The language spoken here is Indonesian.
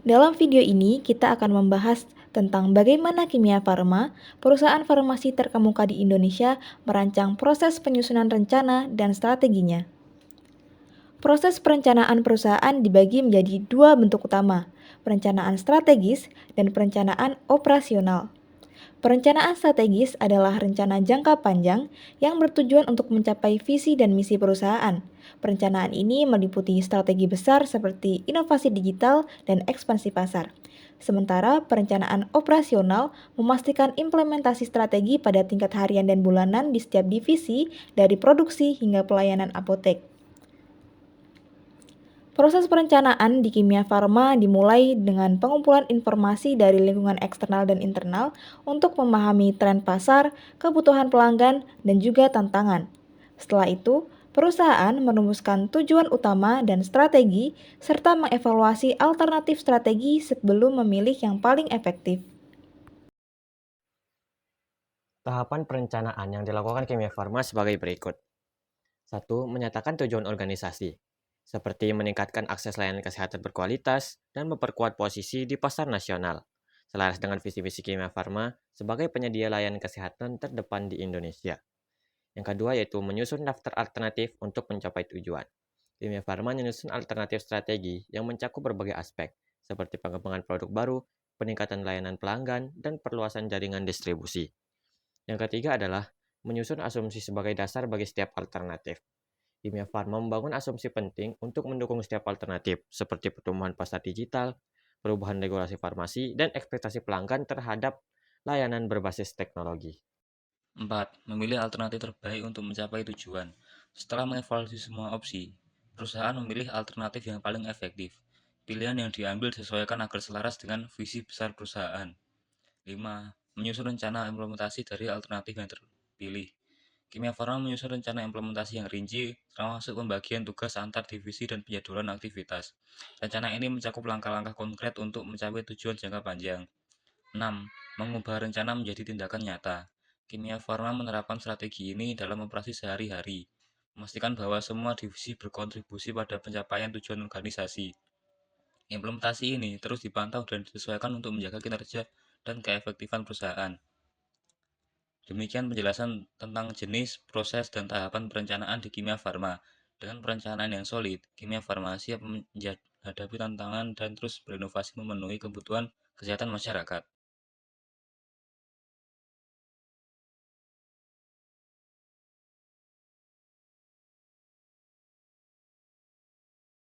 Dalam video ini, kita akan membahas tentang bagaimana Kimia Farma, perusahaan farmasi terkemuka di Indonesia, merancang proses penyusunan rencana dan strateginya. Proses perencanaan perusahaan dibagi menjadi dua bentuk utama, perencanaan strategis dan perencanaan operasional. Perencanaan strategis adalah rencana jangka panjang yang bertujuan untuk mencapai visi dan misi perusahaan. Perencanaan ini meliputi strategi besar seperti inovasi digital dan ekspansi pasar. Sementara perencanaan operasional memastikan implementasi strategi pada tingkat harian dan bulanan di setiap divisi, dari produksi hingga pelayanan apotek. Proses perencanaan di kimia farma dimulai dengan pengumpulan informasi dari lingkungan eksternal dan internal untuk memahami tren pasar, kebutuhan pelanggan, dan juga tantangan. Setelah itu, perusahaan merumuskan tujuan utama dan strategi, serta mengevaluasi alternatif strategi sebelum memilih yang paling efektif. Tahapan perencanaan yang dilakukan Kimia Farma sebagai berikut. 1. Menyatakan tujuan organisasi, seperti meningkatkan akses layanan kesehatan berkualitas dan memperkuat posisi di pasar nasional, selaras dengan visi-misi Kimia Farma sebagai penyedia layanan kesehatan terdepan di Indonesia. Yang kedua yaitu menyusun daftar alternatif untuk mencapai tujuan. Kimia Farma menyusun alternatif strategi yang mencakup berbagai aspek, seperti pengembangan produk baru, peningkatan layanan pelanggan, dan perluasan jaringan distribusi. Yang ketiga adalah menyusun asumsi sebagai dasar bagi setiap alternatif. Kimia Farma membangun asumsi penting untuk mendukung setiap alternatif, seperti pertumbuhan pasar digital, perubahan regulasi farmasi, dan ekspektasi pelanggan terhadap layanan berbasis teknologi. 4. Memilih alternatif terbaik untuk mencapai tujuan. Setelah mengevaluasi semua opsi, perusahaan memilih alternatif yang paling efektif. Pilihan yang diambil disesuaikan agar selaras dengan visi besar perusahaan. 5. Menyusun rencana implementasi dari alternatif yang terpilih. Kimia Farma menyusun rencana implementasi yang rinci, termasuk pembagian tugas antar divisi dan penjadwalan aktivitas. Rencana ini mencakup langkah-langkah konkret untuk mencapai tujuan jangka panjang. 6. Mengubah rencana menjadi tindakan nyata. Kimia Farma menerapkan strategi ini dalam operasi sehari-hari, memastikan bahwa semua divisi berkontribusi pada pencapaian tujuan organisasi. Implementasi ini terus dipantau dan disesuaikan untuk menjaga kinerja dan keefektifan perusahaan. Demikian penjelasan tentang jenis, proses, dan tahapan perencanaan di Kimia Farma. Dengan perencanaan yang solid, Kimia Farma siap menghadapi tantangan dan terus berinovasi memenuhi kebutuhan kesehatan masyarakat.